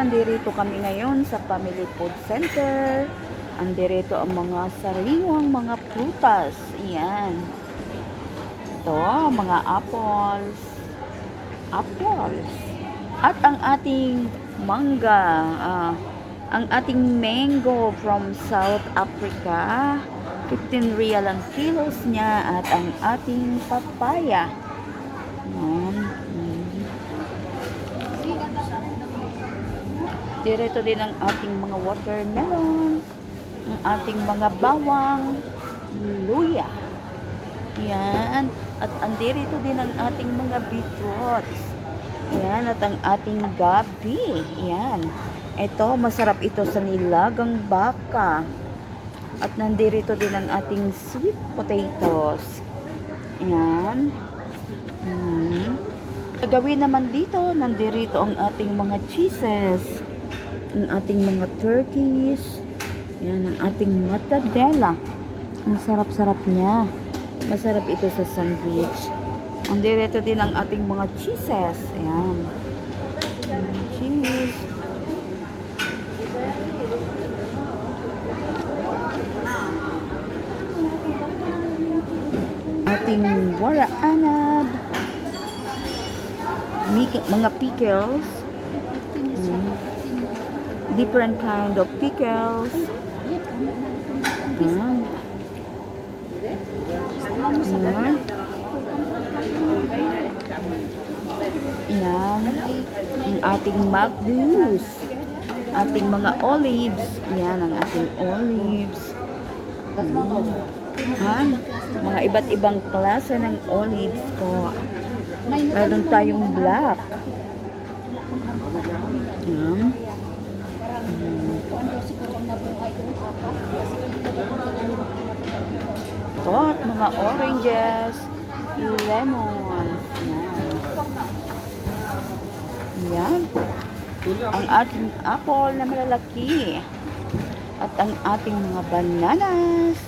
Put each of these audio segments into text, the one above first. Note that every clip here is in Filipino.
Nandirito kami ngayon sa Family Food Center. Andirito ang mga sariwang mga prutas. Ayan. Ito, mga apples. Apples. At ang ating mangga. Ang ating mango from South Africa. 15 real ang kilos niya. At ang ating papaya. Ayan. Direto din ang ating mga watermelon, ang ating mga bawang, luya. Yan. At andirito din ang ating mga beetroots. Yan. At ang ating gabi. Yan. Ito, masarap ito sa nilagang baka. At nandirito din ang ating sweet potatoes. Yan. Gagawin naman dito, nandirito ang ating mga cheeses. Ang ating mga turkeys. Yan, ang ating mortadella. Ang sarap-sarap niya. Masarap ito sa sandwich. Ang direto din ang ating mga cheeses. Ayan. Cheese. Ating wara anab. Mga pickles. Different kind of pickles. Yan. Yan. Yan. Ang ating magdus. Ating mga olives. Yan ang ating olives. Yan. Mga iba't ibang klase ng olives po. Meron tayong black. Yan. Ito at mga oranges, lemons. Yan. Ang ating apple na malalaki. At ang ating mga bananas.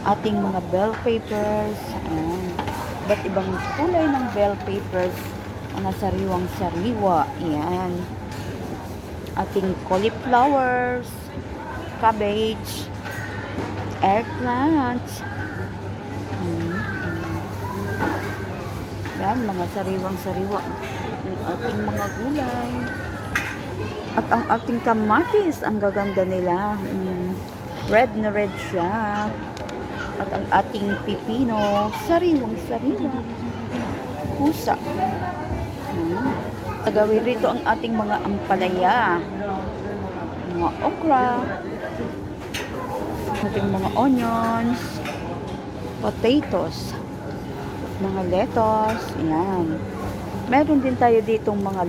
Ating mga bell peppers. Ayan. Iba't ibang kulay ng bell peppers. Mga sariwang-sariwa. Yan. Ating cauliflowers, cabbage, eggplant. Yan, mga sariwang-sariwa. Ang ating mga gulay. At ang ating kamatis, ang gaganda nila. Red na red siya. At ang ating pipino, sariwang-sariwa. Pusa. Gagawin rito ang ating mga ampalaya, mga okra, ating mga onions, potatoes, mga lettuce, yan. Meron din tayo ditong mga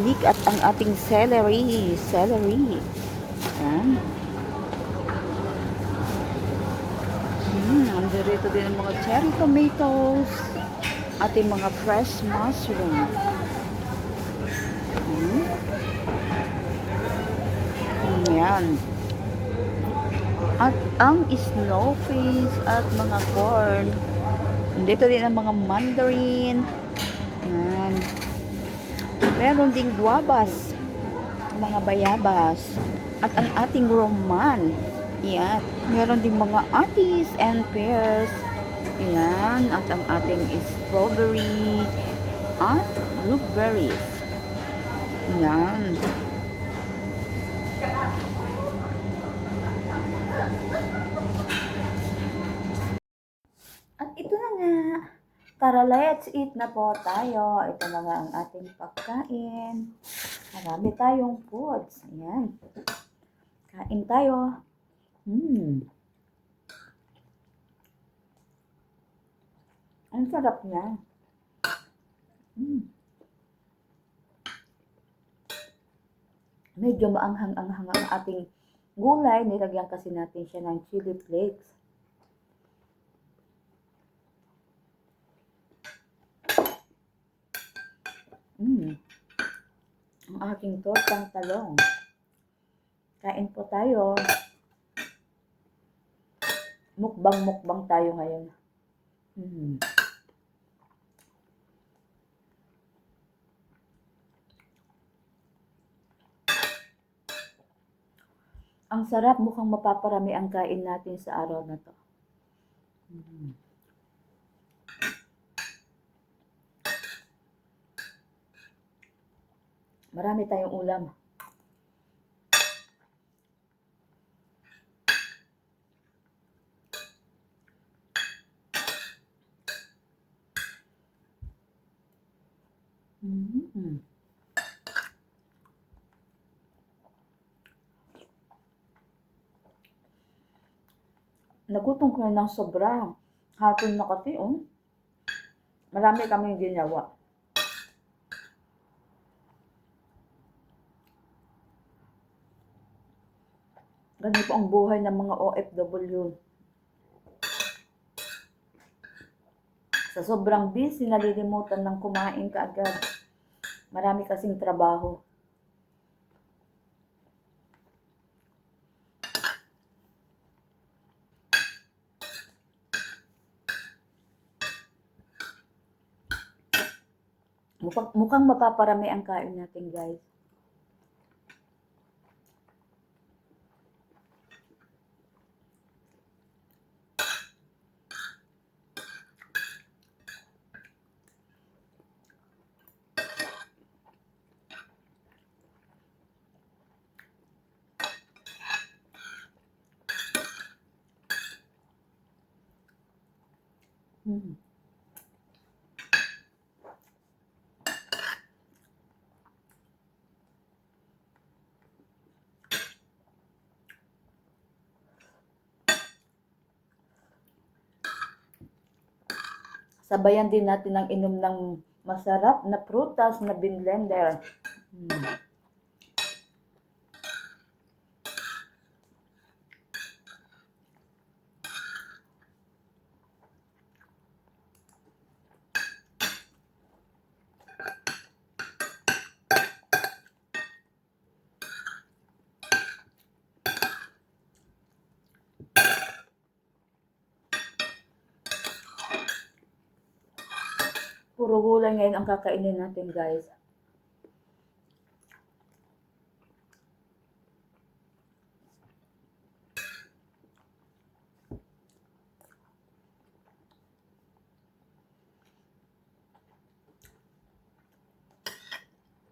leek at ang ating celery, yan. Andito din ang mga cherry tomatoes, ating mga fresh mushroom. Yan. At ang snowfish at mga corn. Dito din ang mga mandarin. Yan. Meron ding guavas. Mga bayabas. At ang ating roman. Yan. Meron ding mga atis and pears. Yan. At ang ating strawberry at blueberries. Yan. At ito na nga. Tara, let's eat na po tayo. Ito na nga ang ating pagkain. Marami tayong foods. Ayan. Kain tayo. Ang sarap niya. Medyo maanghang-anghang ang ating gulay. Nilagyan kasi natin siya ng chili flakes. Ang aking tortang talong. Kain po tayo. Mukbang tayo ngayon. Ang sarap, mukhang mapaparami ang kain natin sa araw na to. Marami tayong ulam. Mm. Nagutom ko na ng sobra. Hapon na kasi, oh. Marami kaming ginawa. Ganito ang buhay ng mga OFW. Sa sobrang busy, nalilimutan ng kumain kaagad. Marami kasing trabaho. Mukhang mapaparami ang kain natin, guys. Mm. Sabayan din natin ang inom ng masarap na prutas na binblender. Mm. Puro gulay ngayon ang kakainin natin, guys.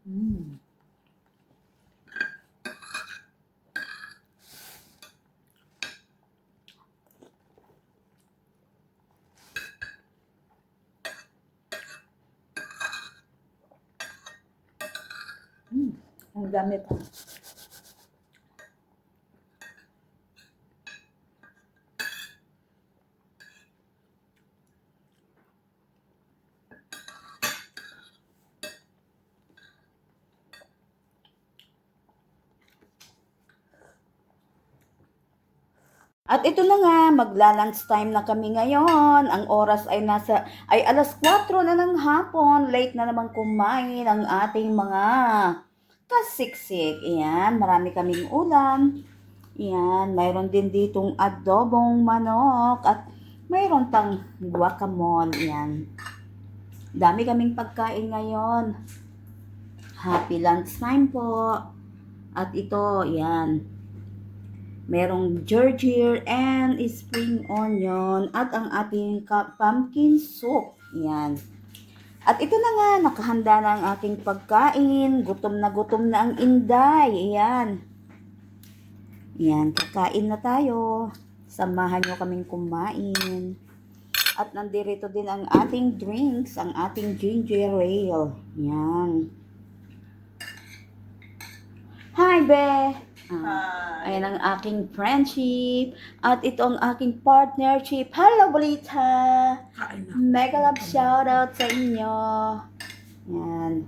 Mm. Ang dami pa. At ito na nga, magla-lunch time na kami ngayon. Ang oras ay alas 4 na ng hapon. Late na naman kumain ang ating mga kasiksik. Ayan, marami kaming ulam. Ayan, mayroon din ditong adobong manok at mayroon pang guacamole. Ayan. Dami kaming pagkain ngayon. Happy lunch time po. At ito, ayan. Merong ginger and spring onion at ang ating pumpkin soup. Yan. At ito na nga, nakahanda na ang aking pagkain. Gutom na ang Inday. Yan. Yan, kakain na tayo. Samahan nyo kaming kumain. At nandirito din ang ating drinks, ang ating ginger ale. Yan. Hi, Be! Ayan ang aking friendship. At ito ang aking partnership. Hello, Bolita! Mega love shoutout sa inyo. Yan.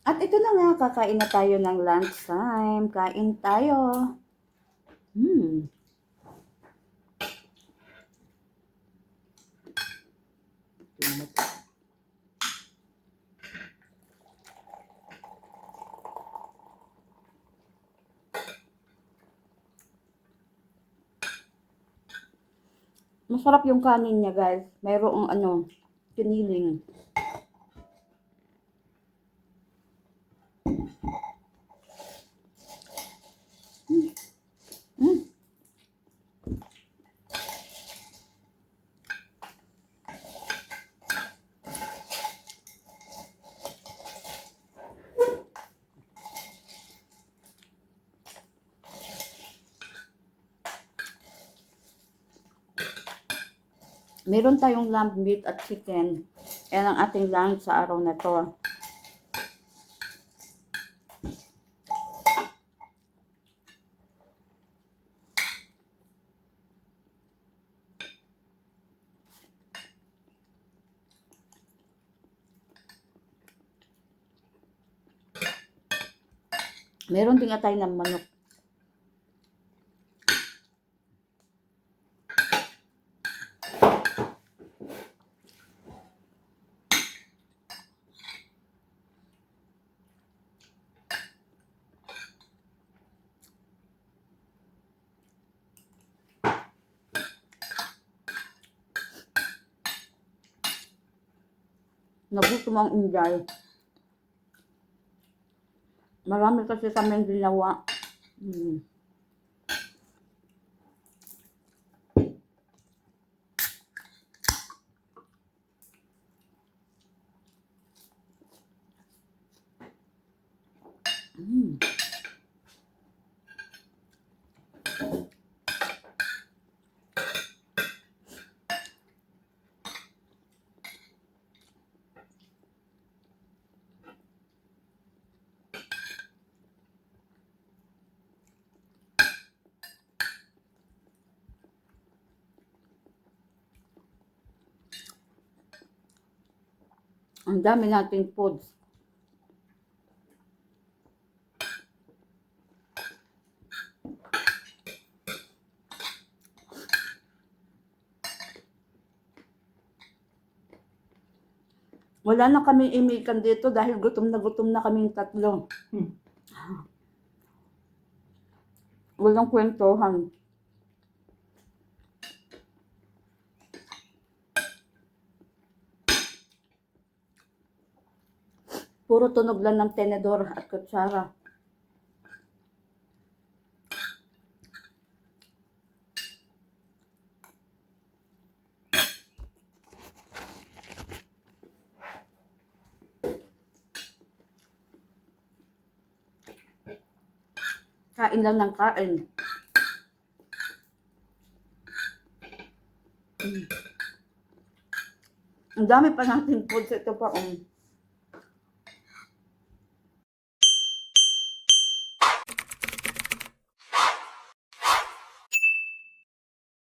At ito na nga, kakain na tayo ng lunch time. Kain tayo. Masarap yung kanin niya, guys. Mayroong kiniling. Meron tayong lamb meat at chicken. Yan ang ating lunch sa araw na to. Meron din nga tayo ng manok. Nagutom ang Inday. Marami kasi kaming ginawa. Mm. Mm. Ang dami nating foods. Wala na kaming imikan dito dahil gutom na kaming tatlo. Walang kwentuhan. Puro tunog lang ng tenedor at kutsara. Kain lang ng kain. Ang dami pa nating foods. Ito pa.